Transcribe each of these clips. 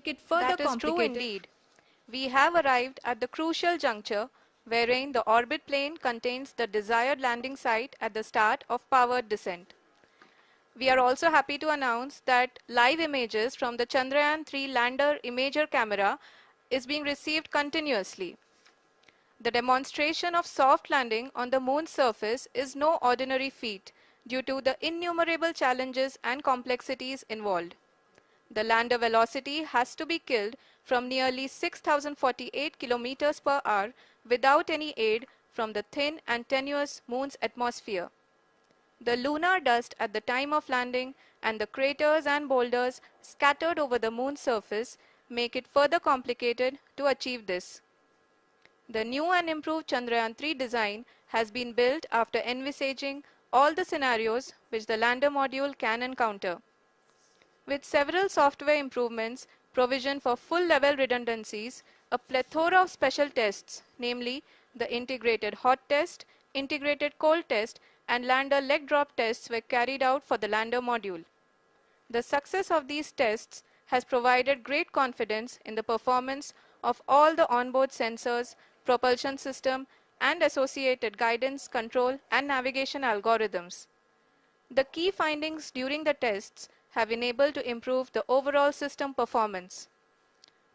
make it further complicated. That is true indeed. We have arrived at the crucial juncture wherein the orbit plane contains the desired landing site at the start of powered descent. We are also happy to announce that live images from the Chandrayaan-3 lander imager camera is being received continuously. The demonstration of soft landing on the moon's surface is no ordinary feat due to the innumerable challenges and complexities involved. The lander velocity has to be killed from nearly 6,048 kilometers per hour without any aid from the thin and tenuous moon's atmosphere. The lunar dust at the time of landing and the craters and boulders scattered over the moon's surface make it further complicated to achieve this. The new and improved Chandrayaan-3 design has been built after envisaging all the scenarios which the lander module can encounter. With several software improvements, provision for full-level redundancies, a plethora of special tests, namely the integrated hot test, integrated cold test, and lander leg drop tests were carried out for the lander module. The success of these tests has provided great confidence in the performance of all the onboard sensors, propulsion system, and associated guidance, control, and navigation algorithms. The key findings during the tests have enabled to improve the overall system performance.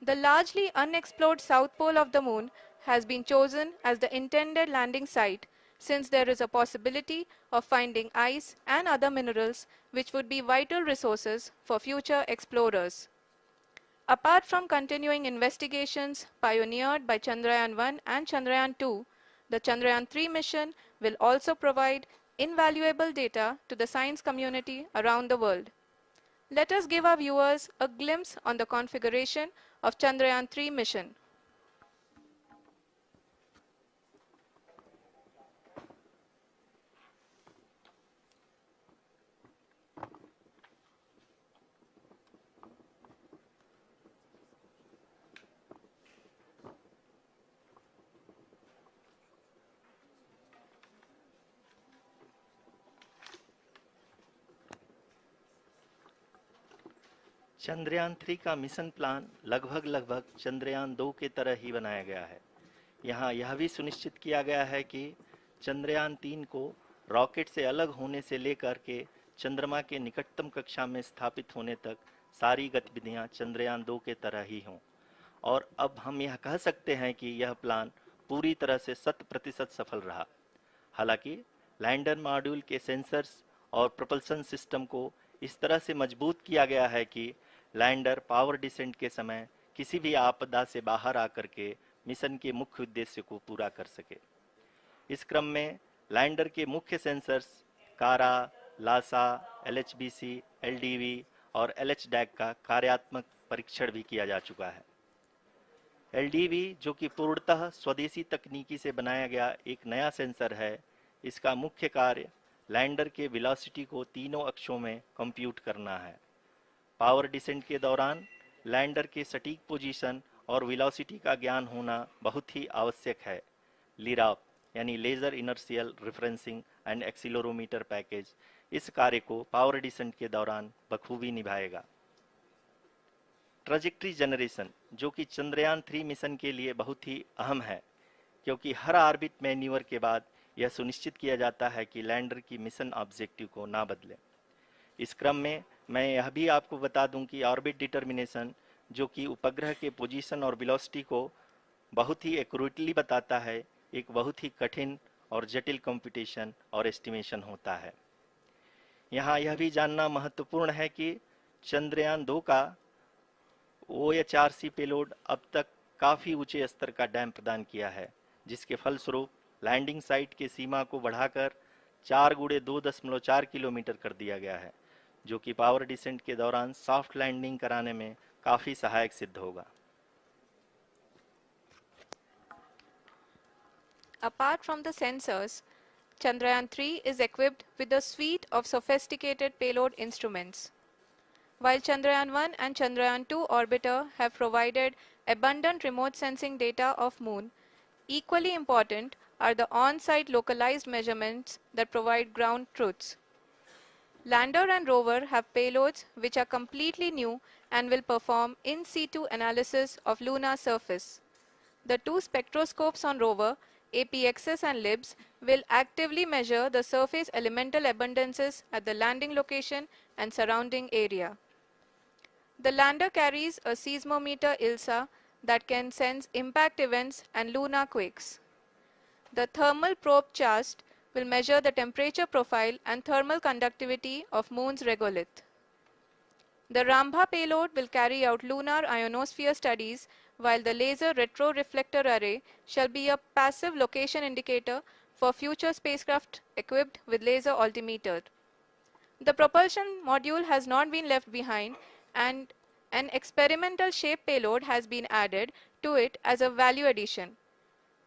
The largely unexplored south pole of the moon has been chosen as the intended landing site since there is a possibility of finding ice and other minerals which would be vital resources for future explorers. Apart from continuing investigations pioneered by Chandrayaan-1 and Chandrayaan-2, the Chandrayaan-3 mission will also provide invaluable data to the science community around the world. Let us give our viewers a glimpse on the configuration of Chandrayaan-3 mission. Chandrayaan 3 का mission plan लगभग चंद्रयान 2 के तरह ही बनाया गया है। यहाँ यह भी सुनिश्चित किया गया है कि चंद्रयान 3 को रॉकेट से अलग होने से लेकर के चंद्रमा के निकटतम कक्षा में स्थापित होने तक सारी गतिविधियां चंद्रयान 2 के तरह ही हों। और अब हम यह कह सकते हैं कि यह प्लान पूरी तरह से 100% सफल रहा। हालांकि लैंडर मॉड्यूल के सेंसर्स और प्रोपल्शन सिस्टम को इस तरह से मजबूत किया गया है कि लैंडर पावर डिसेंट के समय किसी भी आपदा से बाहर आकर के मिशन के मुख्य उद्देश्य को पूरा कर सके। इस क्रम में लैंडर के मुख्य सेंसर्स कारा, लासा, LHBC, LDV और LHDAC का कार्यात्मक परीक्षण भी किया जा चुका है। LDV जो कि पूर्णतः स्वदेशी तकनीकी से बनाया गया एक नया सेंसर है, इसका मुख्य कार्य लैंडर के वेलोसिटी को तीनों अक्षों में कंप्यूट करना है। पावर डिसेंट के दौरान लैंडर के सटीक पोजीशन और वेलोसिटी का ज्ञान होना बहुत ही आवश्यक है। लिराप यानी laser inertial referencing and accelerometer package इस कार्य को पावर डिसेंट के दौरान बखूबी निभाएगा। ट्रैजेक्टरी जनरेशन जो कि चंद्रयान 3 मिशन के लिए बहुत ही अहम है, क्योंकि हर ऑर्बिट मैन्यूवर के बाद यह सुनिश्चित किया जाता है कि लैंडर की मिशन ऑब्जेक्टिव को ना बदले। इस क्रम में मैं यह भी आपको बता दूं कि ऑर्बिट डिटर्मिनेशन जो कि उपग्रह के पोजीशन और वेलोसिटी को बहुत ही एक्यूरेटली बताता है, एक बहुत ही कठिन और जटिल कंप्यूटेशन और एस्टिमेशन होता है। यहाँ यह भी जानना महत्वपूर्ण है कि चंद्रयान 2 का OHRC पेलोड अब तक काफ़ी ऊंचे स्तर का डैम प्रदान किया है, जिसके फलस्वरूप लैंडिंग साइट के सीमा को बढ़ाकर 4 × 2.4 किलोमीटर कर दिया गया है, जो कि पावर डिसेंट के दौरान सॉफ्ट लैंडिंग कराने में काफ़ी सहायक सिद्ध होगा। Apart from the sensors, Chandrayaan-3 is equipped with a suite of sophisticated payload instruments. While Chandrayaan-1 and Chandrayaan-2 orbiter have provided abundant remote sensing data of Moon, equally important are the on-site localized measurements that provide ground truths. Lander and rover have payloads which are completely new and will perform in situ analysis of lunar surface. The two spectroscopes on rover, APXS and LIBS, will actively measure the surface elemental abundances at the landing location and surrounding area. The lander carries a seismometer ILSA that can sense impact events and lunar quakes. The thermal probe CHAST will measure the temperature profile and thermal conductivity of Moon's regolith. The Rambha payload will carry out lunar ionosphere studies, while the laser retroreflector array shall be a passive location indicator for future spacecraft equipped with laser altimeter. The propulsion module has not been left behind, and an experimental shape payload has been added to it as a value addition.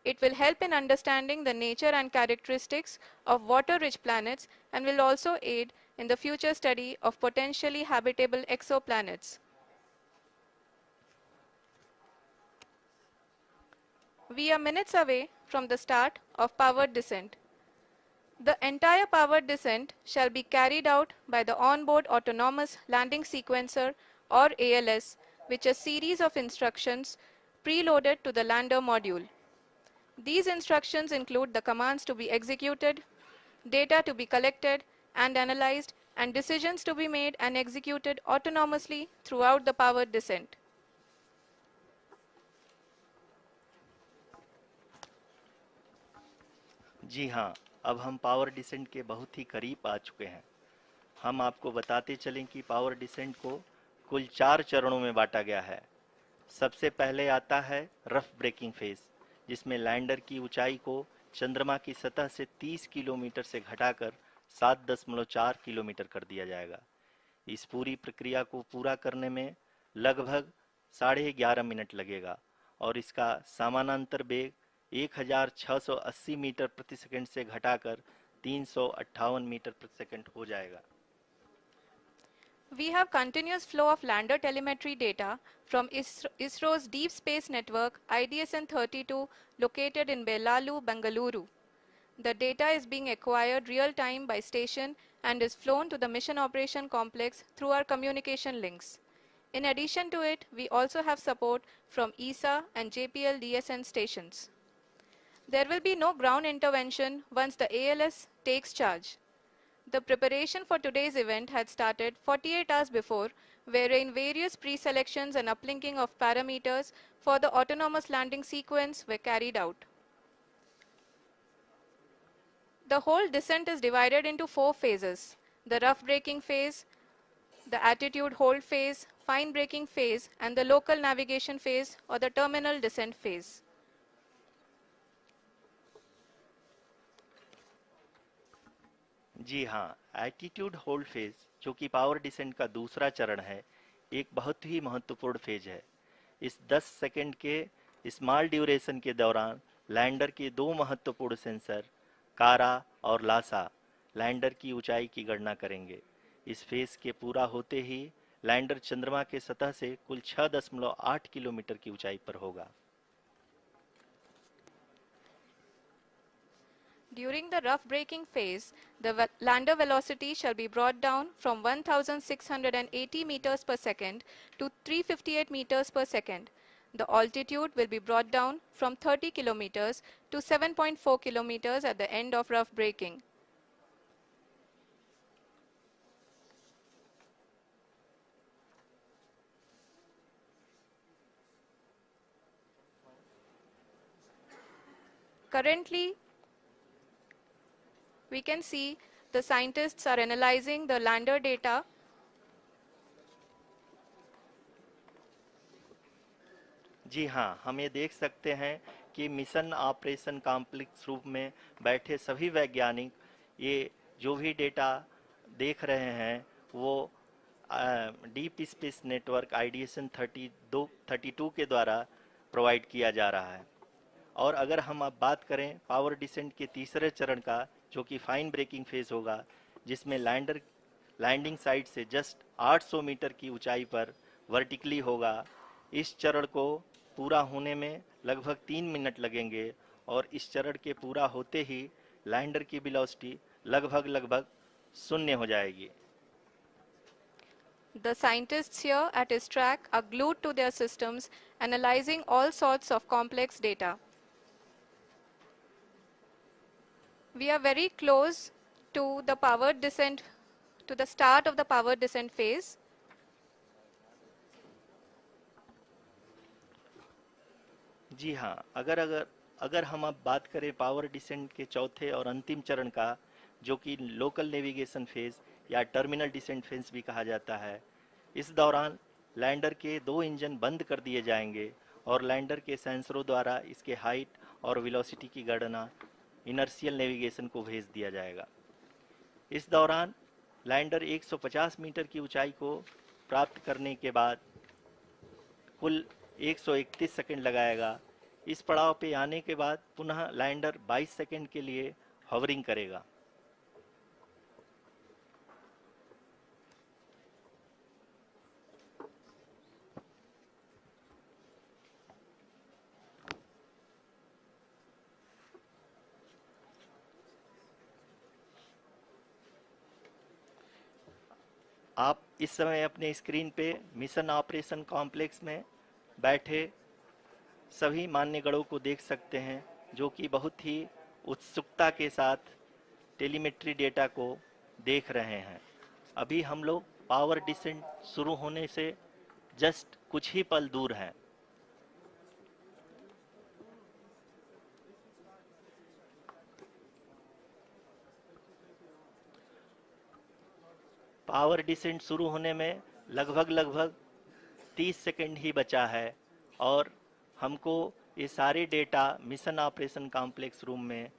It will help in understanding the nature and characteristics of water-rich planets and will also aid in the future study of potentially habitable exoplanets. We are minutes away from the start of powered descent. The entire powered descent shall be carried out by the onboard autonomous landing sequencer, or ALS, which is a series of instructions preloaded to the lander module. These instructions include the commands to be executed, data to be collected and analyzed, and decisions to be made and executed autonomously throughout the powered descent. जी हाँ, अब हम power descent के बहुत ही करीब आ चुके हैं। हम आपको बताते चलें कि पावर डिसेंट को कुल 4 चरणों में बांटा गया है। सबसे पहले आता है रफ ब्रेकिंग फेज, जिसमें लैंडर की ऊंचाई को चंद्रमा की सतह से 30 किलोमीटर से घटाकर 7.4 किलोमीटर कर दिया जाएगा। इस पूरी प्रक्रिया को पूरा करने में लगभग 11.5 मिनट लगेगा और इसका समानांतर वेग 1680 मीटर प्रति सेकंड से घटाकर 358 मीटर प्रति सेकंड हो जाएगा। We have continuous flow of lander telemetry data from ISRO's Deep Space Network IDSN-32 located in Belalu, Bengaluru. The data is being acquired real-time by station and is flown to the Mission Operation Complex through our communication links. In addition to it, we also have support from ESA and JPL DSN stations. There will be no ground intervention once the ALS takes charge. The preparation for today's event had started 48 hours before, wherein various pre-selections and uplinking of parameters for the autonomous landing sequence were carried out. The whole descent is divided into 4 phases: the rough braking phase, the attitude hold phase, fine braking phase, and the local navigation phase or the terminal descent phase. जी हाँ, attitude hold phase, जो कि power descent का दूसरा चरण है, एक बहुत ही महत्वपूर्ण फेज है। इस 10 सेकंड के स्मॉल ड्यूरेशन के दौरान लैंडर के 2 महत्वपूर्ण सेंसर कारा और लासा लैंडर की ऊंचाई की गणना करेंगे। इस फेज के पूरा होते ही लैंडर चंद्रमा के सतह से कुल 6.8 किलोमीटर की ऊंचाई पर होगा। During the rough braking phase, the lander velocity shall be brought down from 1680 meters per second to 358 meters per second. The altitude will be brought down from 30 kilometers to 7.4 kilometers at the end of rough braking. Currently, we can see the scientists are analyzing the lander data. जी हाँ, हम ये देख सकते हैं कि mission operation complex रूप में बैठे सभी वैज्ञानिक ये जो भी डेटा देख रहे हैं वो डीप स्पेस नेटवर्क IDSN 32 के द्वारा प्रोवाइड किया जा रहा है। और अगर हम अब बात करें पावर डिसेंट के तीसरे चरण का, जो कि फाइन ब्रेकिंग फेज होगा, जिसमें लैंडर लैंडिंग साइट से जस्ट 800 मीटर की ऊंचाई पर वर्टिकली होगा। इस चरण को पूरा होने में लगभग 3 मिनट लगेंगे और इस चरण के पूरा होते ही लैंडर की वेलोसिटी लगभग 0 हो जाएगी। The scientists here at ISTRAC are glued to their systems, analyzing all sorts of complex data. We are very close to the powered descent, to the start of the powered descent phase. जी हाँ, अगर हम अब बात करें power descent के चौथे और अंतिम चरण का, जो कि लोकल नेविगेशन फेज या टर्मिनल डिसेंट फेज भी कहा जाता है, इस दौरान लैंडर के 2 इंजन बंद कर दिए जाएंगे और लैंडर के सेंसरों द्वारा इसके हाइट और वेलोसिटी की गणना इनर्शियल नेविगेशन को भेज दिया जाएगा। इस दौरान लैंडर 150 मीटर की ऊंचाई को प्राप्त करने के बाद कुल 131 सेकंड लगाएगा। इस पड़ाव पे आने के बाद पुनः लैंडर 22 सेकंड के लिए हॉवरिंग करेगा। आप इस समय अपने स्क्रीन पे मिशन ऑपरेशन कॉम्प्लेक्स में बैठे सभी मान्यगणों को देख सकते हैं, जो कि बहुत ही उत्सुकता के साथ टेलीमेट्री डेटा को देख रहे हैं। अभी हम लोग पावर डिसेंट शुरू होने से जस्ट कुछ ही पल दूर हैं। पावर डिसेंट शुरू होने में लगभग 30 सेकंड ही बचा है और हमको ये सारे data mission operation complex room में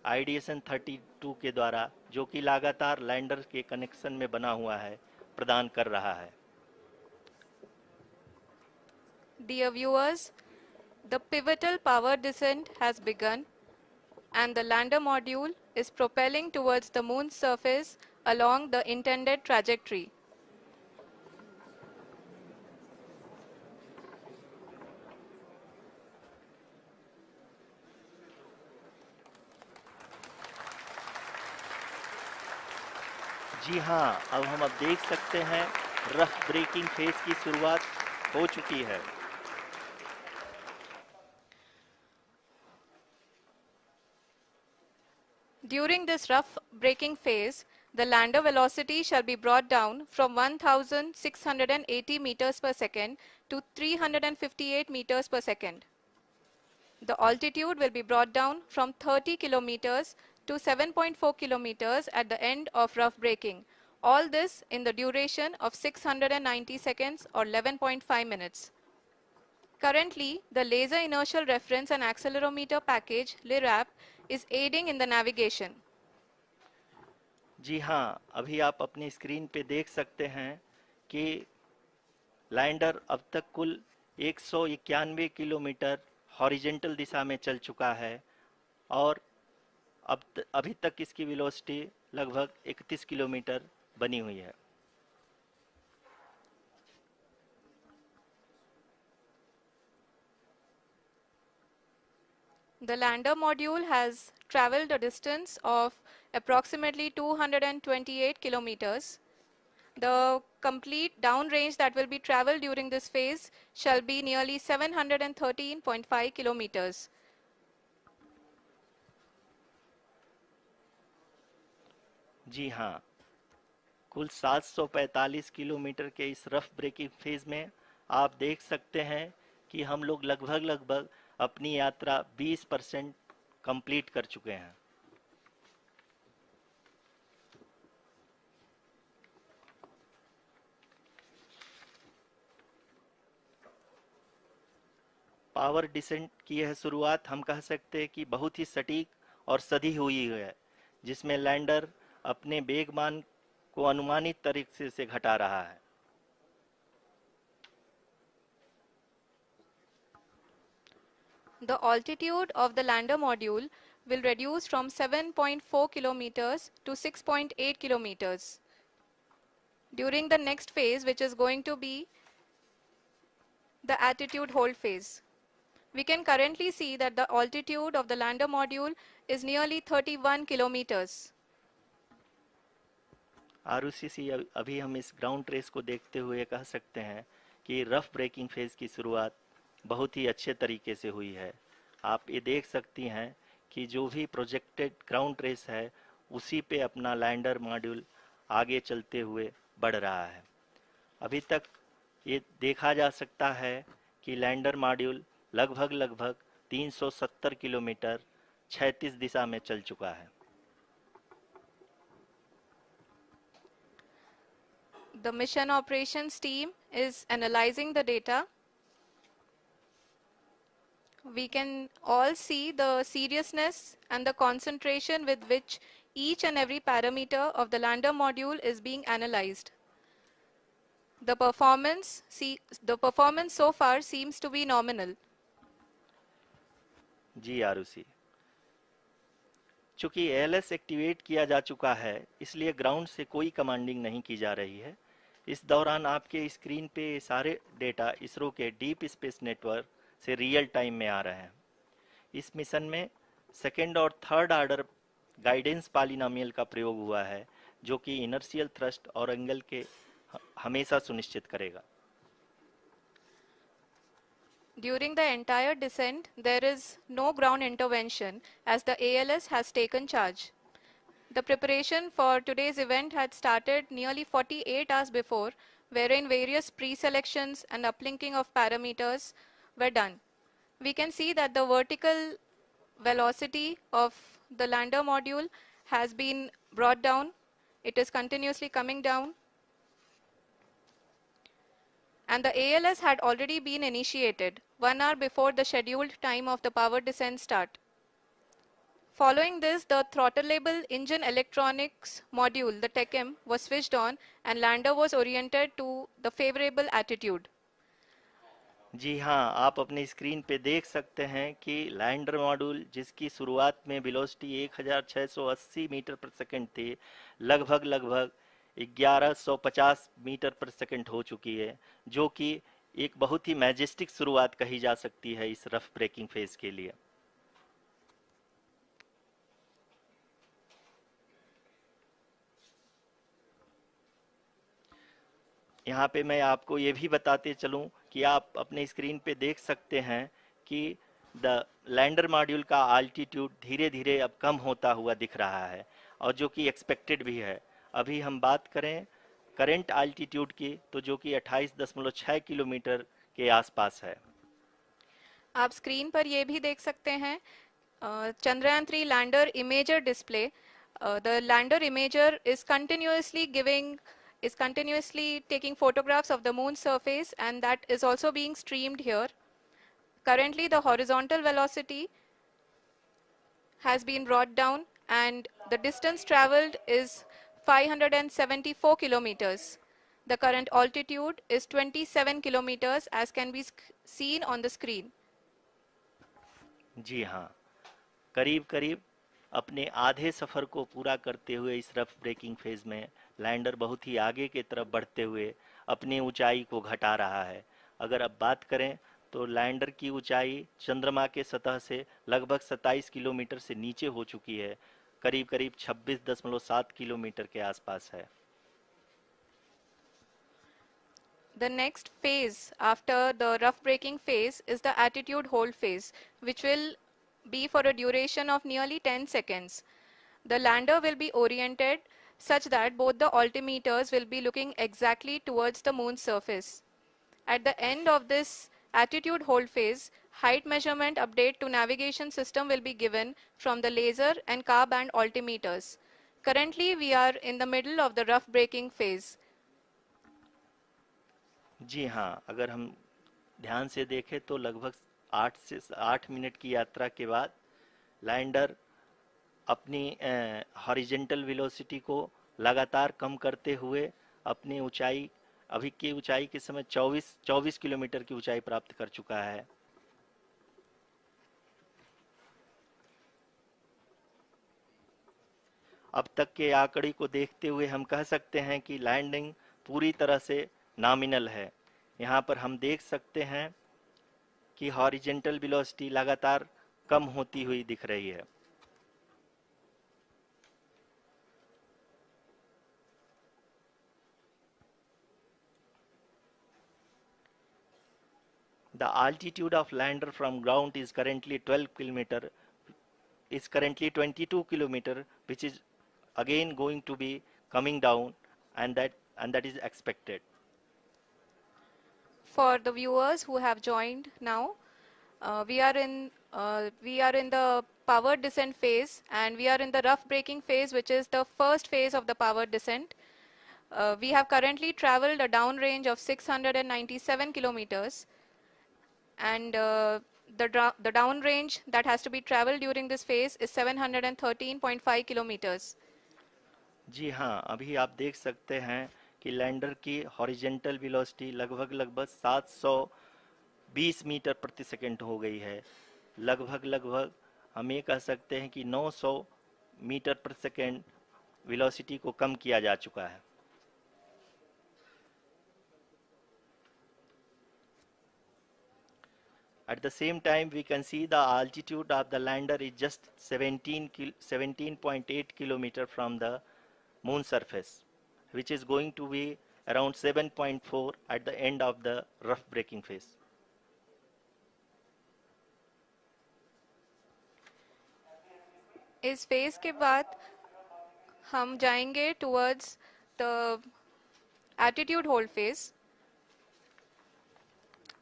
आईडीएसएन 32 के द्वारा, जो कि लगातार लैंडर के कनेक्शन में बना हुआ है, प्रदान कर रहा है। Dear viewers, the pivotal power descent has begun and the lander module is propelling towards the moon's surface along the intended trajectory. जी हाँ, अब हम देख सकते हैं रफ ब्रेकिंग फेज की शुरुआत हो चुकी है। During this rough braking phase, the lander velocity shall be brought down from 1680 meters per second to 358 meters per second. The altitude will be brought down from 30 kilometers to 7.4 kilometers at the end of rough braking. All this in the duration of 690 seconds or 11.5 minutes. Currently, the Laser Inertial Reference and Accelerometer package (LIRAP) is aiding in the navigation. जी हाँ, अभी आप अपनी screen पे देख सकते हैं कि lander अब तक कुल 191 किलोमीटर हॉरिजेंटल दिशा में चल चुका है और अभी तक इसकी वेलोसिटी लगभग 31 किलोमीटर बनी हुई है। The lander module has traveled a distance of approximately 228 kilometers. The complete downrange that will be traveled during this phase shall be nearly 713.5 kilometers. जी हाँ, कुल 745 किलोमीटर के इस रफ ब्रेकिंग फेज में आप देख सकते हैं कि हम लोग लगभग अपनी यात्रा 20% कंप्लीट कर चुके हैं। पावर डिसेंट की यह शुरुआत हम कह सकते हैं कि बहुत ही सटीक और सधी हुई है, जिसमें लैंडर अपने वेगमान को अनुमानित तरीके से घटा रहा है। The altitude of the lander module will reduce from 7.4 kilometers to 6.8 kilometers. During the next phase, which is going to be the attitude hold phase, we can currently see that the altitude of the lander module is nearly 31 kilometers. Arushi, अभी हम इस ground trace को देखते हुए कह सकते हैं कि रफ ब्रेकिंग फेज की शुरुआत बहुत ही अच्छे तरीके से हुई है। आप ये देख सकती हैं कि जो भी प्रोजेक्टेड ग्राउंड ट्रेस है उसी पे अपना लैंडर मॉड्यूल आगे चलते हुए बढ़ रहा है। अभी तक ये देखा जा सकता है कि लैंडर मॉड्यूल लगभग 370 किलोमीटर क्षैतिज दिशा में चल चुका है। The mission operations team is analyzing the data. We can all see the seriousness and the concentration with which each and every parameter of the lander module is being analyzed. The performance so far seems to be nominal. जी आरुषि, चूंकि ALS activate किया जा चुका है इसलिए ground से कोई commanding नहीं की जा रही है। इस दौरान आपके स्क्रीन पे सारे डेटा इसरो के डीप स्पेस नेटवर्क से रियल टाइम में आ रहे हैं। इस मिशन में सेकेंड और थर्ड ऑर्डर गाइडेंस पॉलिनोमियल का प्रयोग हुआ है जो कि इनर्शियल थ्रस्ट और एंगल के हमेशा सुनिश्चित करेगा। During the entire descent, there is no ground intervention as the ALS has taken charge. The preparation for today's event had started nearly 48 hours before, wherein various pre-selections and uplinking of parameters were done. We can see that the vertical velocity of the lander module has been brought down. It is continuously coming down. And the ALS had already been initiated 1 hour before the scheduled time of the power descent start. Following this, the throttleable engine electronics module, the TECM, was switched on and lander was oriented to the favorable attitude. जी हाँ, आप अपनी screen पे देख सकते हैं कि lander module जिसकी शुरुआत में वेलोसिटी 1680 मीटर पर सेकंड थी, लगभग 1150 मीटर पर सेकंड हो चुकी है, जो कि एक बहुत ही मैजेस्टिक शुरुआत कही जा सकती है इस रफ ब्रेकिंग फेज के लिए। यहाँ पे मैं आपको ये भी बताते चलूं कि आप अपने स्क्रीन पे देख सकते हैं कि द लैंडर मॉड्यूल का आल्टीट्यूड धीरे धीरे अब कम होता हुआ दिख रहा है और जो कि एक्सपेक्टेड भी है। अभी हम बात करें करंट आल्टीट्यूड की तो जो कि 28.6 किलोमीटर के आसपास है। आप स्क्रीन पर ये भी देख सकते हैं Chandrayaan 3 lander imager display. The lander imager is continuously taking photographs of the moon's surface, and that is also being streamed here. Currently, the horizontal velocity has been brought down and the distance traveled is 574 kilometers. The current altitude is 27 kilometers as can be seen on the screen. जी हाँ, करीब अपने आधे सफर को पूरा करते हुए इस rough breaking phase में लैंडर बहुत ही आगे की तरफ बढ़ते हुए अपनी ऊंचाई को घटा रहा है। अगर अब बात करें तो लैंडर की ऊंचाई चंद्रमा के सतह से लगभग 27 किलोमीटर से नीचे हो चुकी है, करीब 26.7 किलोमीटर के आसपास है। The next phase after the rough braking phase is the attitude hold phase, which will be for a duration of nearly 10 seconds. The lander will be oriented such that both the altimeters will be looking exactly towards the moon's surface. At the end of this attitude hold phase, height measurement update to navigation system will be given from the laser and car band altimeters. Currently, we are in the middle of the rough braking phase. जी हाँ, अगर हम ध्यान से देखें तो लगभग 8 minute की यात्रा के बाद लैंडर अपनी हॉरिजेंटल वेलोसिटी को लगातार कम करते हुए अपनी ऊंचाई अभी की ऊंचाई के समय 24 किलोमीटर की ऊंचाई प्राप्त कर चुका है। अब तक के आंकड़े को देखते हुए हम कह सकते हैं कि लैंडिंग पूरी तरह से नॉमिनल है। यहाँ पर हम देख सकते हैं कि हॉरिजेंटल वेलोसिटी लगातार कम होती हुई दिख रही है। The altitude of lander from ground is currently 22 kilometer, which is again going to be coming down, and that is expected. For the viewers who have joined now, we are in the powered descent phase, and we are in the rough braking phase, which is the first phase of the powered descent. We have currently traveled a downrange of 697 kilometers, and the downrange that has to be traveled during this phase is 713.5 kilometers. जी हाँ, अभी आप देख सकते हैं कि lander की horizontal velocity लगभग 720 metre प्रति सेकंड हो गई है। लगभग हम ये कह सकते हैं कि 900 मीटर प्रति सेकंड वेलोसिटी को कम किया जा चुका है। At the same time, we can see the altitude of the lander is just 17.8 kilometer from the moon surface, which is going to be around 7.4 at the end of the rough braking phase. इस phase के बाद हम जाएंगे towards the attitude hold phase,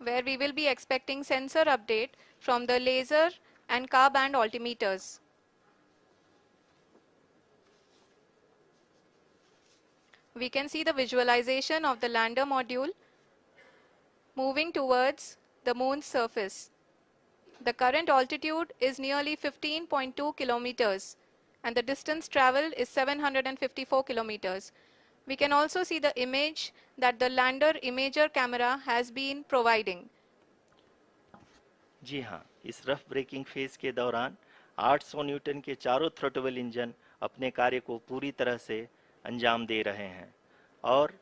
where we will be expecting sensor update from the laser and car band altimeters. We can see the visualization of the lander module moving towards the moon's surface. The current altitude is nearly 15.2 kilometers, and the distance traveled is 754 kilometers. We can also see the image that the lander imager camera has been providing. जी हाँ, इस rough breaking phase के दौरान 800 Newton के चारों throttle engine अपने कार्य को पूरी तरह से अंजाम दे रहे हैं और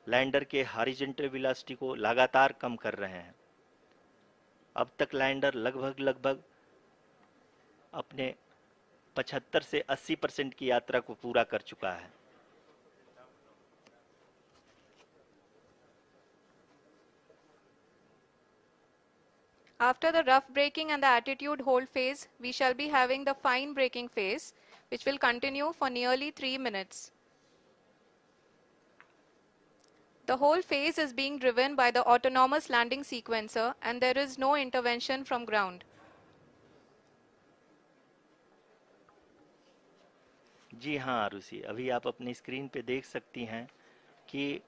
लैंडर के हॉरिजॉन्टल वेलोसिटी को लगातार कम कर रहे हैं। अब तक लैंडर लगभग अपने 75 से 80% की यात्रा को पूरा कर चुका है। After the rough braking and the attitude hold phase, we shall be having the fine braking phase, which will continue for nearly 3 minutes. The whole phase is being driven by the autonomous landing sequencer, and there is no intervention from ground. जी हाँ आरुषि, अभी आप अपनी screen पे देख सकती हैं कि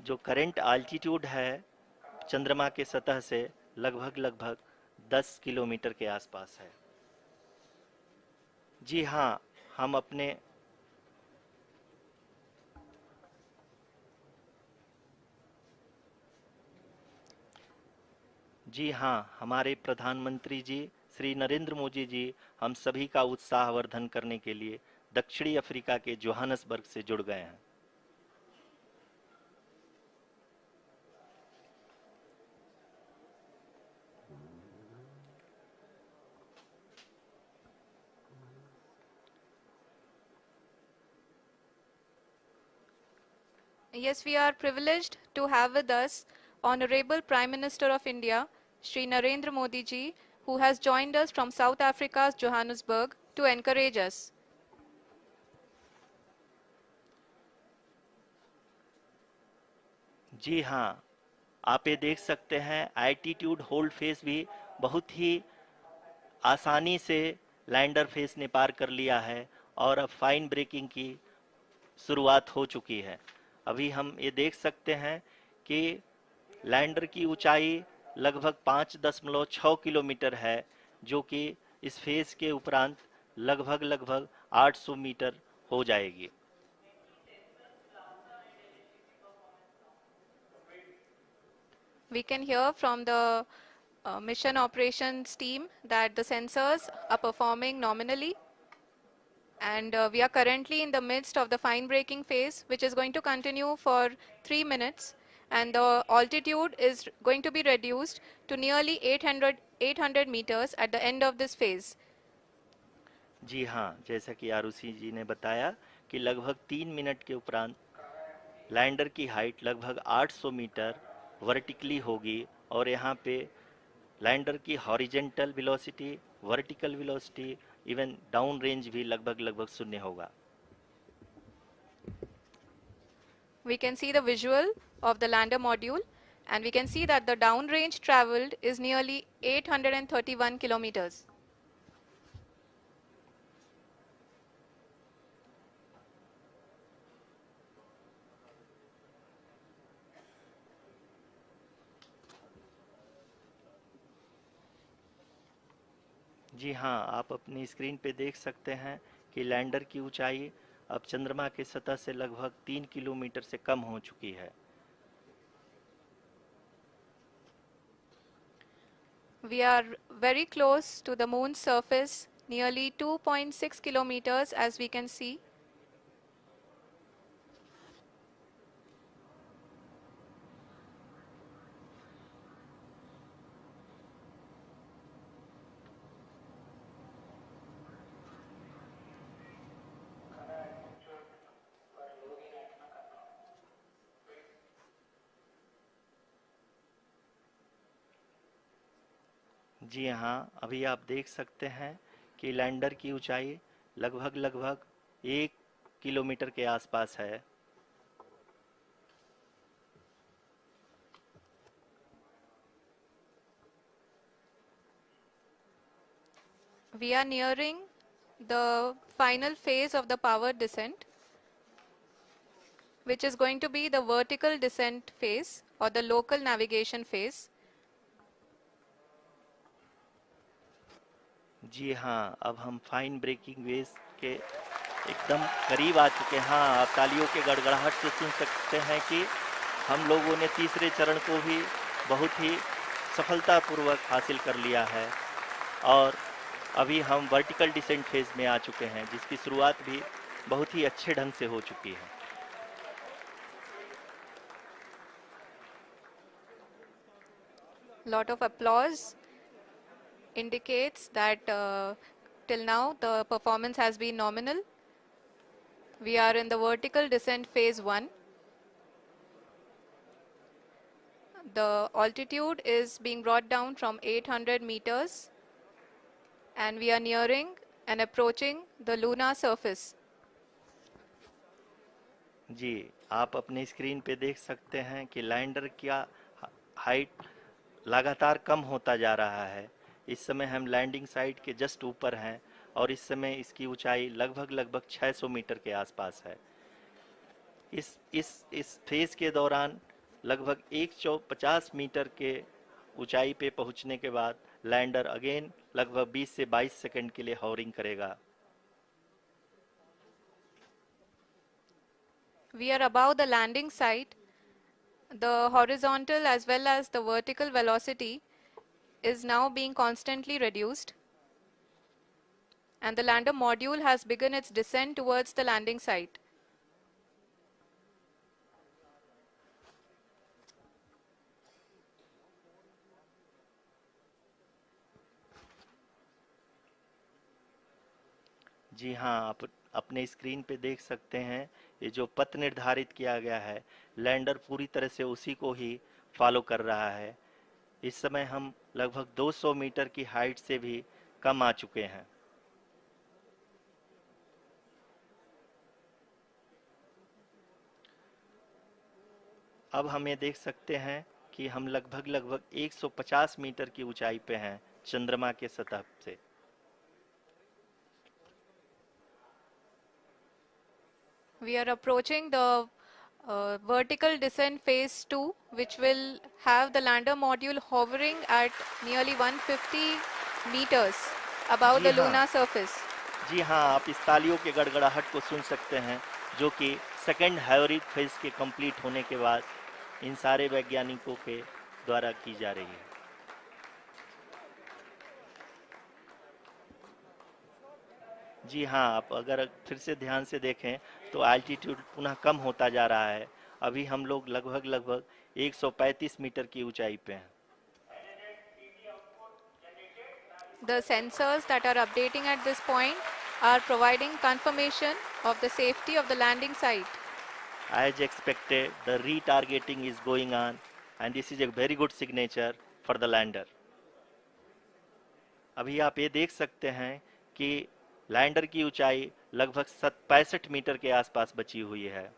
जो करंट आल्टीट्यूड है चंद्रमा के सतह से लगभग 10 किलोमीटर के आसपास है। जी हाँ, हमारे प्रधानमंत्री जी श्री नरेंद्र मोदी जी हम सभी का उत्साहवर्धन करने के लिए दक्षिणी अफ्रीका के जोहानसबर्ग से जुड़ गए हैं। Yes, we are privileged to have with us Honorable Prime Minister of India, Shri Narendra Modi ji, who has joined us from South Africa's Johannesburg to encourage us. जी हाँ, आप ये देख सकते हैं एल्टीट्यूड होल्ड फेस भी बहुत ही आसानी से लैंडर फेस ने पार कर लिया है और अब फाइन ब्रेकिंग की शुरुआत हो चुकी है। अभी हम ये देख सकते हैं कि लैंडर की ऊंचाई लगभग 5.6 किलोमीटर है, जो कि इस फेज के उपरांत लगभग 800 मीटर हो जाएगी। We can hear from the mission operations team that the sensors are performing nominally, and we are currently in the midst of the fine braking phase, which is going to continue for 3 minutes, and the altitude is going to be reduced to nearly 800 meters at the end of this phase. जी हाँ, जैसा कि आरुषि जी ने बताया कि लगभग 3 minute के उपरांत lander की हाइट लगभग 800 मीटर वर्टिकली होगी और यहाँ पे लैंडर की horizontal velocity, vertical velocity, even down range भी लगभग लगभग शून्य होगा। We can see the visual of the lander module, and we can see that the downrange traveled is nearly 831 kilometers. जी हाँ, आप अपनी स्क्रीन पे देख सकते हैं कि लैंडर की ऊंचाई अब चंद्रमा की सतह से लगभग 3 किलोमीटर से कम हो चुकी है। We are very close to the moon's surface, nearly 2.6 kilometers as we can see. जी हाँ, अभी आप देख सकते हैं कि लैंडर की ऊंचाई लगभग लगभग 1 किलोमीटर के आसपास है। We are nearing the final phase of the powered descent, which is going to be the vertical descent phase or the local navigation phase. जी हाँ, अब हम फाइन ब्रेकिंग वेव के एकदम करीब आ चुके हैं। हाँ, आप तालियों के गड़गड़ाहट से सुन सकते हैं कि हम लोगों ने तीसरे चरण को भी बहुत ही सफलतापूर्वक हासिल कर लिया है और अभी हम वर्टिकल डिसेंट फेज में आ चुके हैं, जिसकी शुरुआत भी बहुत ही अच्छे ढंग से हो चुकी है। Lot of applause indicates that till now the performance has been nominal. We are in the vertical descent phase 1. The altitude is being brought down from 800 meters and we are nearing and approaching the lunar surface. जी, आप अपनी screen पे देख सकते हैं कि lander का height लगातार कम होता जा रहा है। इस समय हम लैंडिंग साइट के जस्ट ऊपर हैं और इस समय इसकी ऊंचाई लगभग लगभग 600 मीटर के आसपास है। इस फेज के दौरान लगभग 150 मीटर के ऊंचाई पे पहुंचने के बाद लैंडर अगेन लगभग 20 से 22 सेकंड के लिए हॉवरिंग करेगा। We are above the landing site. The horizontal as well as the vertical velocity is now being constantly reduced, and the lander module has begun its descent towards the landing site. जी हाँ, आप अपने screen पे देख सकते हैं ये जो पथ निर्धारित किया गया है, लैंडर पूरी तरह से उसी को ही फॉलो कर रहा है। इस समय हम लगभग 200 मीटर की हाइट से भी कम आ चुके हैं। अब हम ये देख सकते हैं कि हम लगभग लगभग 150 मीटर की ऊंचाई पे हैं चंद्रमा के सतह से। We are approaching the vertical descent phase 2, which will have the lander module hovering at nearly 150 meters above the lunar surface. जी हाँ, आप इस तालियों के गड़गड़ाहट को सुन सकते हैं, जो कि सेकंड हाइब्रिड फेज के कंप्लीट होने के बाद इन सारे वैज्ञानिकों के द्वारा की जा रही है। जी हाँ, आप अगर फिर से ध्यान से देखें तो एल्टीट्यूड पुनः कम होता जा रहा है। अभी हम लोग लगभग लगभग 135 मीटर की ऊंचाई पे हैं। The sensors that are updating at this point are providing confirmation of the safety of the landing site. As expected, the retargeting is going on and this is a very good signature for the lander. अभी आप ये देख सकते हैं कि lander की ऊंचाई लगभग 65 मीटर के आसपास बची हुई है.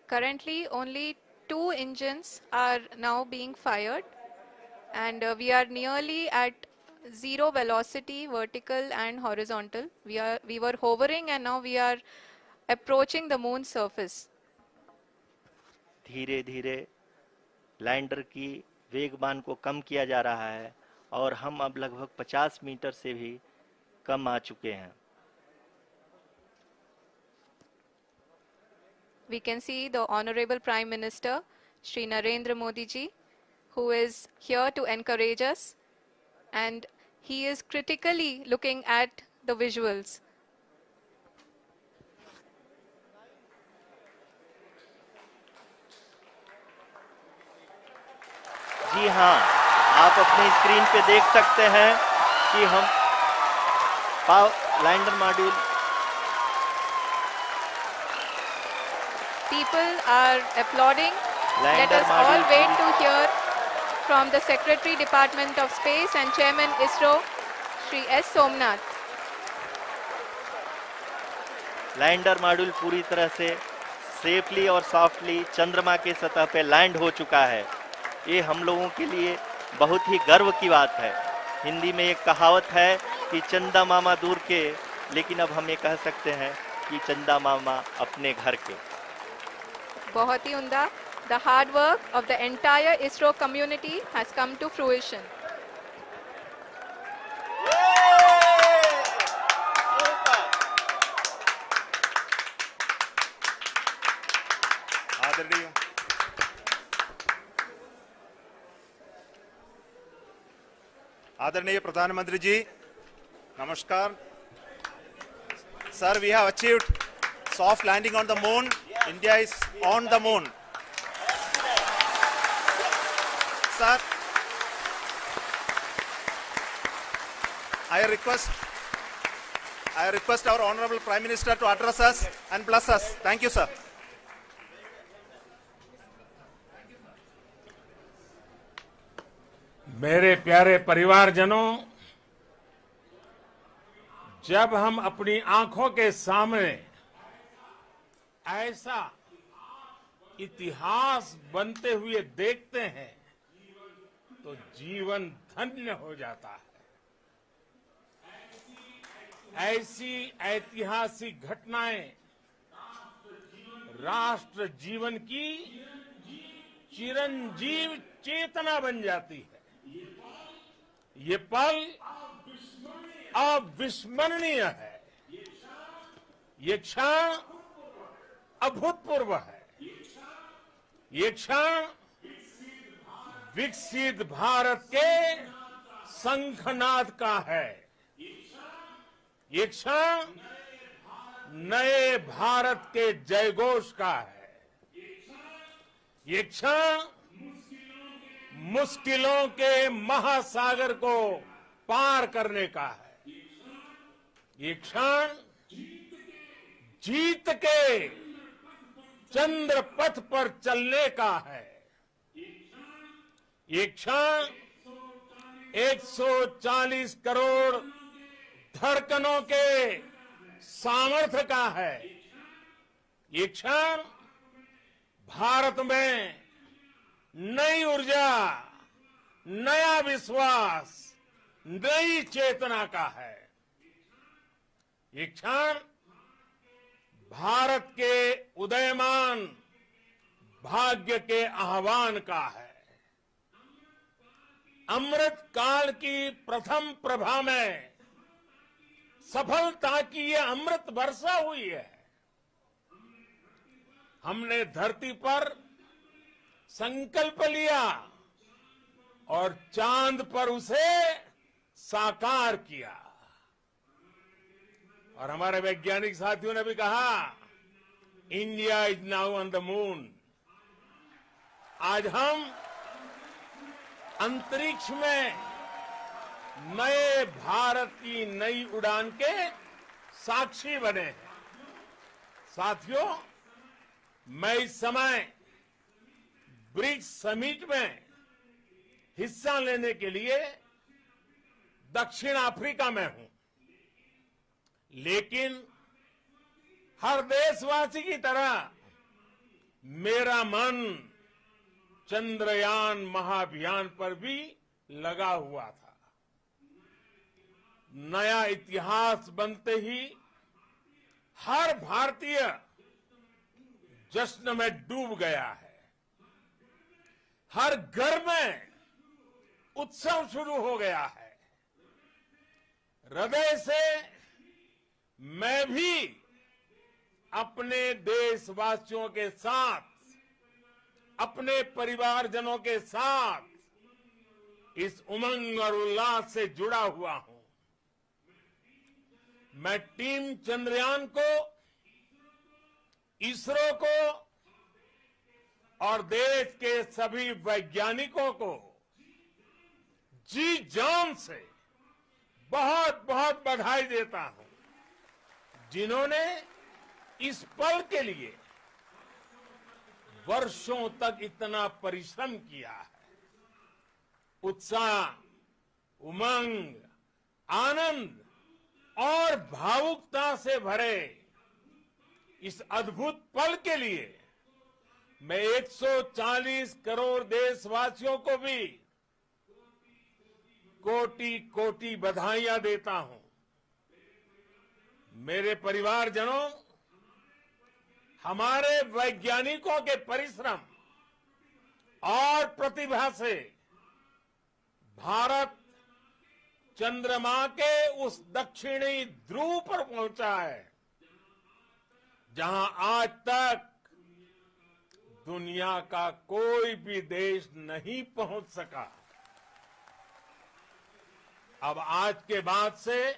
Currently, only 2 engines are now being fired, and we are nearly at zero velocity, vertical and horizontal. We were hovering, and now we are approaching the moon's surface. धीरे धीरे लैंडर की वेगमान को कम किया जा रहा है और हम अब लगभग 50 मीटर से भी कम आ चुके हैं. We can see the Honorable Prime Minister, Shri Narendra Modi ji, who is here to encourage us, and he is critically looking at the visuals. जी हाँ, आप अपने स्क्रीन पे देख सकते हैं कि हम lander module. People are applauding. Let Lander us all module wait to hear from the Secretary Department of Space and Chairman ISRO, Shri S. Somnath. Lander module पूरी तरह से सेफली और सॉफ्टली चंद्रमा के सतह पे लैंड हो चुका है. ये हम लोगों के लिए बहुत ही गर्व की बात है. हिंदी में एक कहावत है कि चंदा मामा दूर के, लेकिन अब हम ये कह सकते हैं कि चंदा मामा अपने घर के. बहुत ही उम्दा. The hard work of the entire ISRO community has come to fruition. आदरणीय प्रधानमंत्री जी, नमस्कार. Sir, we have achieved soft landing on the moon. India is on the moon. Sir, I request our Honorable Prime Minister to address us and bless us. Thank you, sir. मेरे प्यारे परिवारजनों, जब हम अपनी आंखों के सामने ऐसा इतिहास बनते हुए देखते हैं तो जीवन धन्य हो जाता है. ऐसी ऐतिहासिक घटनाएं राष्ट्र जीवन की चिरंजीव चेतना बन जाती है. ये पल अविस्मरणीय है. ये क्षण अभूतपूर्व है. ये क्षण विकसित भारत के शंखनाद का है. ये क्षण नए भारत के जयघोष का है. ये क्षण मुश्किलों के महासागर को पार करने का है. ये क्षण जीत के चंद्र पथ पर चलने का है. ये क्षण 140 करोड़ धड़कनों के सामर्थ्य का है. ये क्षण भारत में नई ऊर्जा, नया विश्वास, नई चेतना का है. ये क्षण भारत के उदयमान भाग्य के आह्वान का है. अमृत काल की प्रथम प्रभा में सफलता की ये अमृत वर्षा हुई है. हमने धरती पर संकल्प लिया और चांद पर उसे साकार किया. और हमारे वैज्ञानिक साथियों ने भी कहा, India is now on the moon. आज हम अंतरिक्ष में नए भारत की नई उड़ान के साक्षी बने हैं. साथियों, मैं इस समय ब्रिक्स समिट में हिस्सा लेने के लिए दक्षिण अफ्रीका में हूं, लेकिन हर देशवासी की तरह मेरा मन चंद्रयान महाअभियान पर भी लगा हुआ था। नया इतिहास बनते ही हर भारतीय जश्न में डूब गया है। हर घर में उत्सव शुरू हो गया है। हृदय से मैं भी अपने देशवासियों के साथ, अपने परिवारजनों के साथ इस उमंग और उल्लास से जुड़ा हुआ हूं। मैं टीम चंद्रयान को, इसरो को और देश के सभी वैज्ञानिकों को जी जान से बहुत बहुत बधाई देता हूं, जिन्होंने इस पल के लिए वर्षों तक इतना परिश्रम किया है। उत्साह, उमंग, आनंद और भावुकता से भरे इस अद्भुत पल के लिए मैं 140 करोड़ देशवासियों को भी कोटि कोटि बधाइयां देता हूं। मेरे परिवारजनों, हमारे वैज्ञानिकों के परिश्रम और प्रतिभा से भारत चंद्रमा के उस दक्षिणी ध्रुव पर पहुंचा है, जहां आज तक दुनिया का कोई भी देश नहीं पहुंच सका। अब आज के बाद से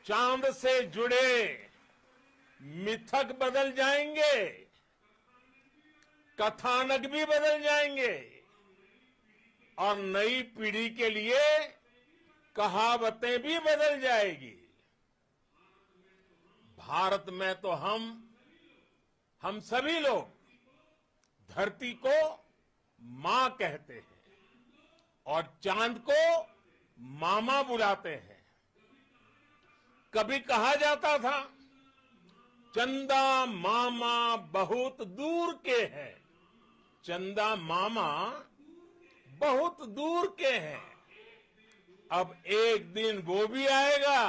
चांद से जुड़े मिथक बदल जाएंगे, कथानक भी बदल जाएंगे और नई पीढ़ी के लिए कहावतें भी बदल जाएगी। भारत में तो हम सभी लोग धरती को मां कहते हैं और चांद को मामा बुलाते हैं। कभी कहा जाता था, चंदा मामा बहुत दूर के हैं। चंदा मामा बहुत दूर के हैं। अब एक दिन वो भी आएगा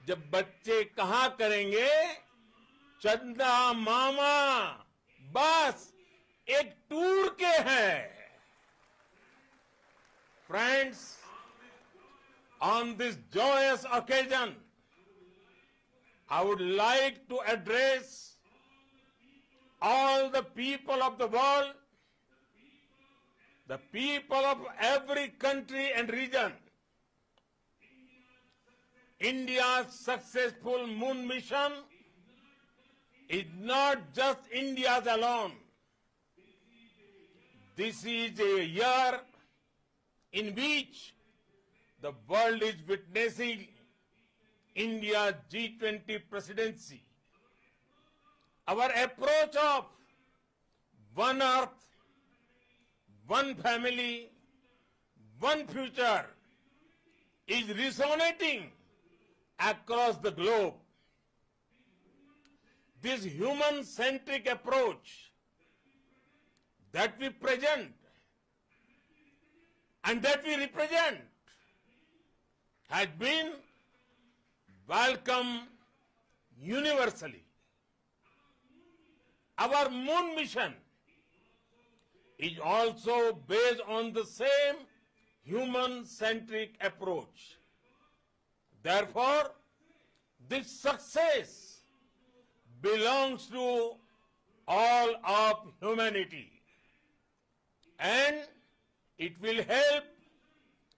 जब बच्चे कहा करेंगे, चंदा मामा बस एक टूर के हैं। Friends, on this joyous occasion, I would like to address all the people of the world, the people of every country and region. India's successful moon mission is not just India's alone. This is a year in which the world is witnessing India's G20 presidency. Our approach of one earth, one family, one future is resonating across the globe. This human-centric approach that we present and that we represent has been welcomed universally. Our moon mission is also based on the same human-centric approach. Therefore, this success belongs to all of humanity, and it will help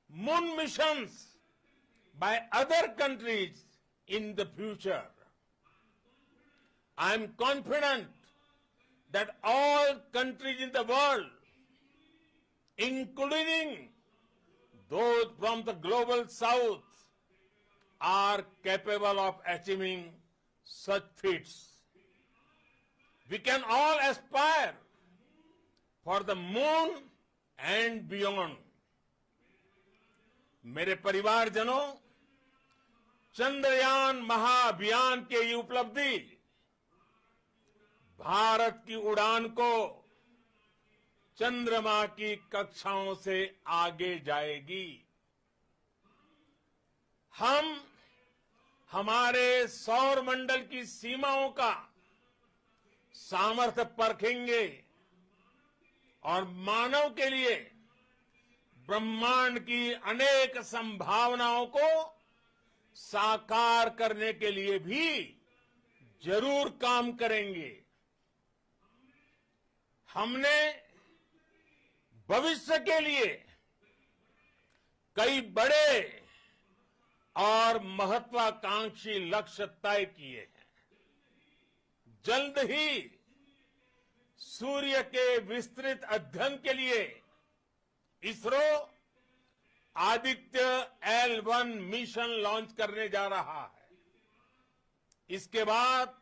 moon missions by other countries in the future. I am confident that all countries in the world, including those from the global south, are capable of achieving such feats. We can all aspire for the moon and beyond. मेरे परिवारजनों, चंद्रयान महाअभियान के ये उपलब्धि भारत की उड़ान को चंद्रमा की कक्षाओं से आगे जाएगी। हम हमारे सौर मंडल की सीमाओं का सामर्थ्य परखेंगे और मानव के लिए ब्रह्मांड की अनेक संभावनाओं को साकार करने के लिए भी जरूर काम करेंगे। हमने भविष्य के लिए कई बड़े और महत्वाकांक्षी लक्ष्य तय किए हैं। जल्द ही सूर्य के विस्तृत अध्ययन के लिए ISRO Aditya L1 mission launch करने जा रहा है। इसके बाद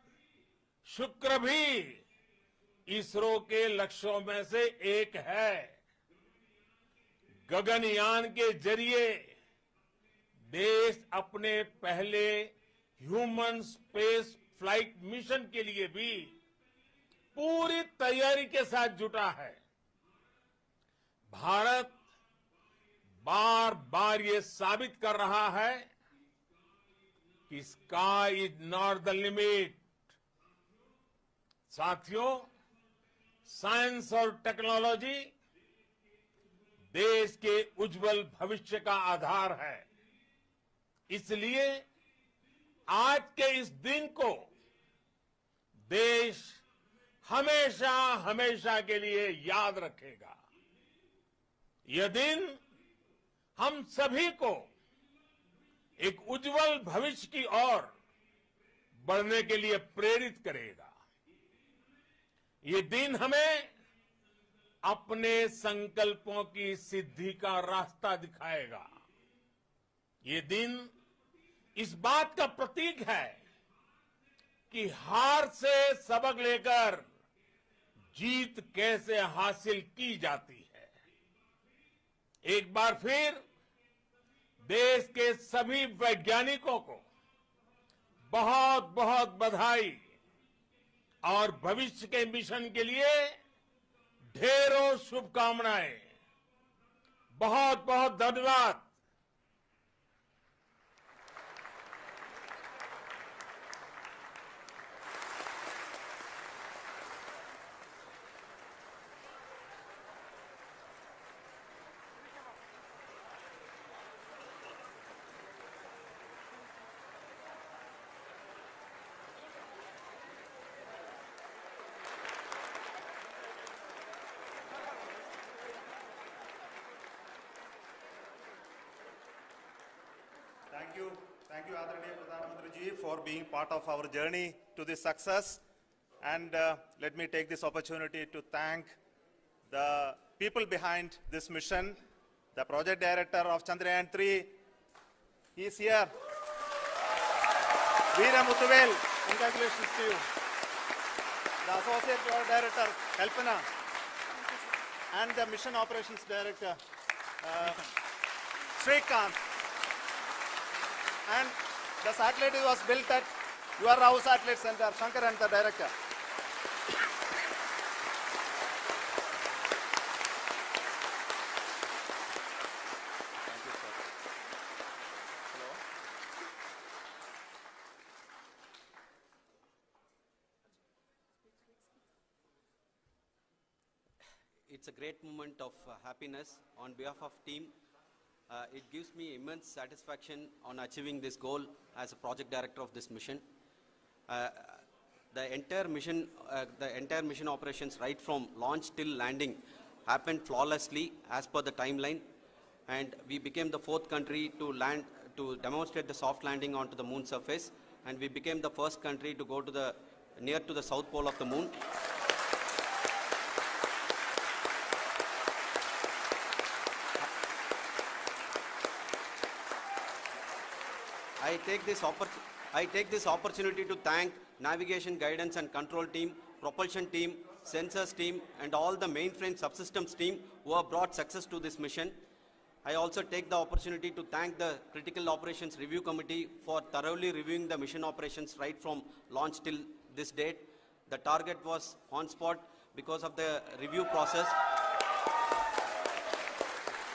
शुक्र भी इसरो के लक्ष्यों में से एक है। गगनयान के जरिए देश अपने पहले ह्यूमन स्पेस फ्लाइट मिशन के लिए भी पूरी तैयारी के साथ जुटा है। भारत बार बार ये साबित कर रहा है कि sky is not the limit. साथियों, साइंस और टेक्नोलॉजी देश के उज्जवल भविष्य का आधार है। इसलिए आज के इस दिन को देश हमेशा हमेशा के लिए याद रखेगा। यह दिन हम सभी को एक उज्जवल भविष्य की ओर बढ़ने के लिए प्रेरित करेगा। ये दिन हमें अपने संकल्पों की सिद्धि का रास्ता दिखाएगा। ये दिन इस बात का प्रतीक है कि हार से सबक लेकर जीत कैसे हासिल की जाती है। एक बार फिर देश के सभी वैज्ञानिकों को बहुत बहुत बधाई और भविष्य के मिशन के लिए ढेरों शुभकामनाएं। बहुत बहुत धन्यवाद। Thank you, Adaraniya Pradhan Mantri ji, for being part of our journey to this success. And let me take this opportunity to thank the people behind this mission, the project director of Chandrayaan 3. He is here. Veera Muthuvel, congratulations to you. The associate project director, Kalpana, and the mission operations director, Srikanth. And the satellite was built at UR Rao Satellite Center, Shankar and the director. Thank you, sir. Hello. It's a great moment of happiness on behalf of team. It gives me immense satisfaction on achieving this goal as a project director of this mission. The entire mission operations right from launch till landing happened flawlessly as per the timeline, and we became the 4th country to demonstrate the soft landing onto the moon surface, and we became the first country to go to near to the south pole of the moon. I take this I take this opportunity to thank Navigation Guidance and Control team, Propulsion team, Sensors team, and all the mainframe subsystems team who have brought success to this mission. I also take the opportunity to thank the Critical Operations Review Committee for thoroughly reviewing the mission operations right from launch till this date. The target was on spot because of the review process.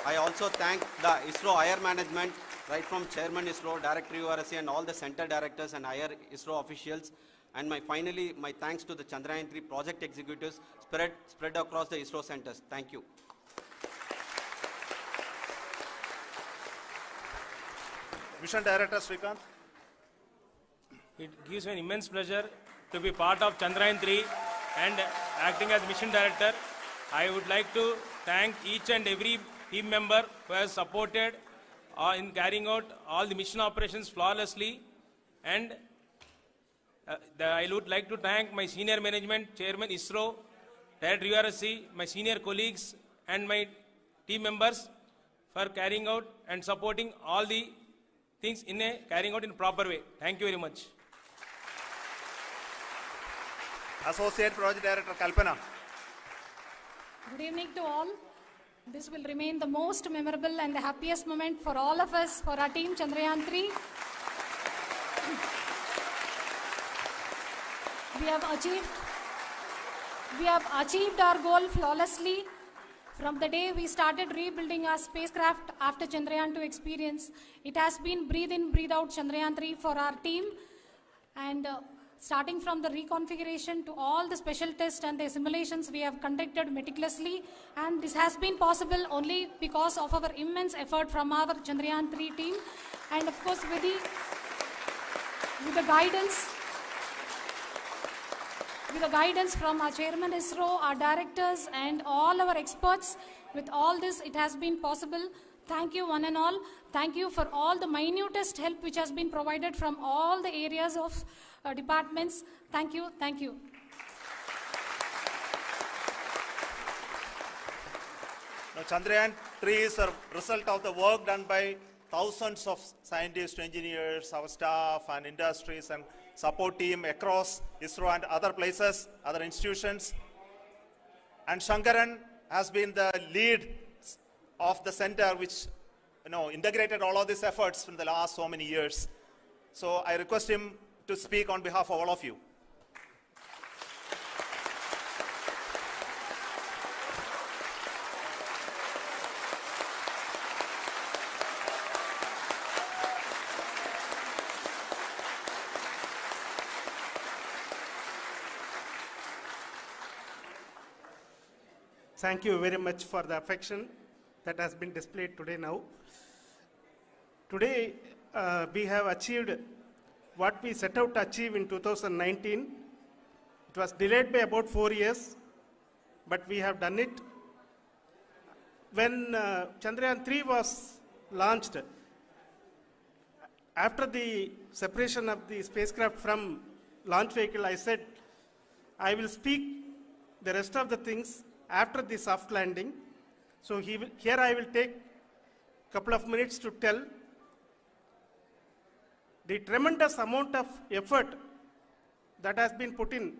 I also thank the ISRO higher management, right from Chairman ISRO, Director URSC, and all the center directors and higher ISRO officials. And finally, my thanks to the Chandrayaan-3 project executives spread across the ISRO centers. Thank you. Mission Director Srikanth. It gives me an immense pleasure to be part of Chandrayaan-3 and acting as Mission Director. I would like to thank each and every team member who has supported in carrying out all the mission operations flawlessly. And I would like to thank my senior management, Chairman ISRO, Director URSC, my senior colleagues and my team members for carrying out and supporting all the things carrying out in a proper way. Thank you very much. Associate Project Director Kalpana. Good evening to all. This will remain the most memorable and the happiest moment for all of us, for our team Chandrayaan-3. We have achieved our goal flawlessly. From the day we started rebuilding our spacecraft after Chandrayaan-2 experience, it has been breathe in, breathe out Chandrayaan-3 for our team. And starting from the reconfiguration to all the special tests and the simulations we have conducted meticulously. And this has been possible only because of our immense effort from our Chandrayaan-3 team. And of course, with the guidance from our Chairman ISRO, our directors, and all our experts. With all this, it has been possible. Thank you, one and all. Thank you for all the minutest help which has been provided from all the areas of departments. Thank you. Thank you. Now, Chandrayaan-3 is a result of the work done by thousands of scientists, engineers, our staff, and industries, and support team across ISRO and other places, other institutions. And Shankaran has been the lead of the center which integrated all of these efforts in the last so many years. So I request him to speak on behalf of all of you. Thank you very much for the affection that has been displayed today now. Today, we have achieved what we set out to achieve in 2019. It was delayed by about 4 years, but we have done it. When Chandrayaan-3 was launched, after the separation of the spacecraft from launch vehicle, I said, I will speak the rest of the things after the soft landing. So here I will take a couple of minutes to tell the tremendous amount of effort that has been put in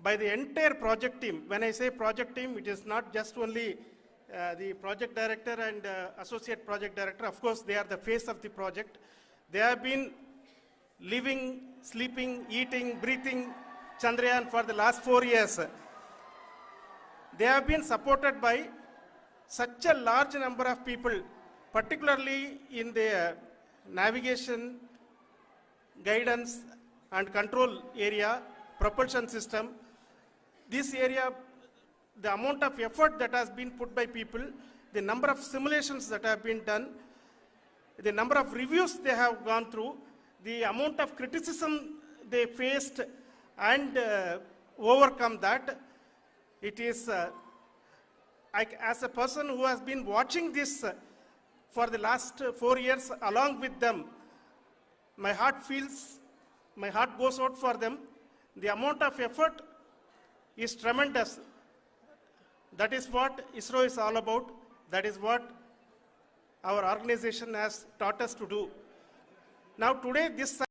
by the entire project team. When I say project team, it is not just only the project director and associate project director. Of course, they are the face of the project. They have been living, sleeping, eating, breathing Chandrayaan for the last 4 years. They have been supported by such a large number of people, particularly in the navigation, guidance and control area, propulsion system. This area, the amount of effort that has been put by people, the number of simulations that have been done, the number of reviews they have gone through, the amount of criticism they faced and overcome that. It is, as a person who has been watching this for the last 4 years along with them, my heart goes out for them. The amount of effort is tremendous. That is what ISRO is all about. That is what our organization has taught us to do. Now today this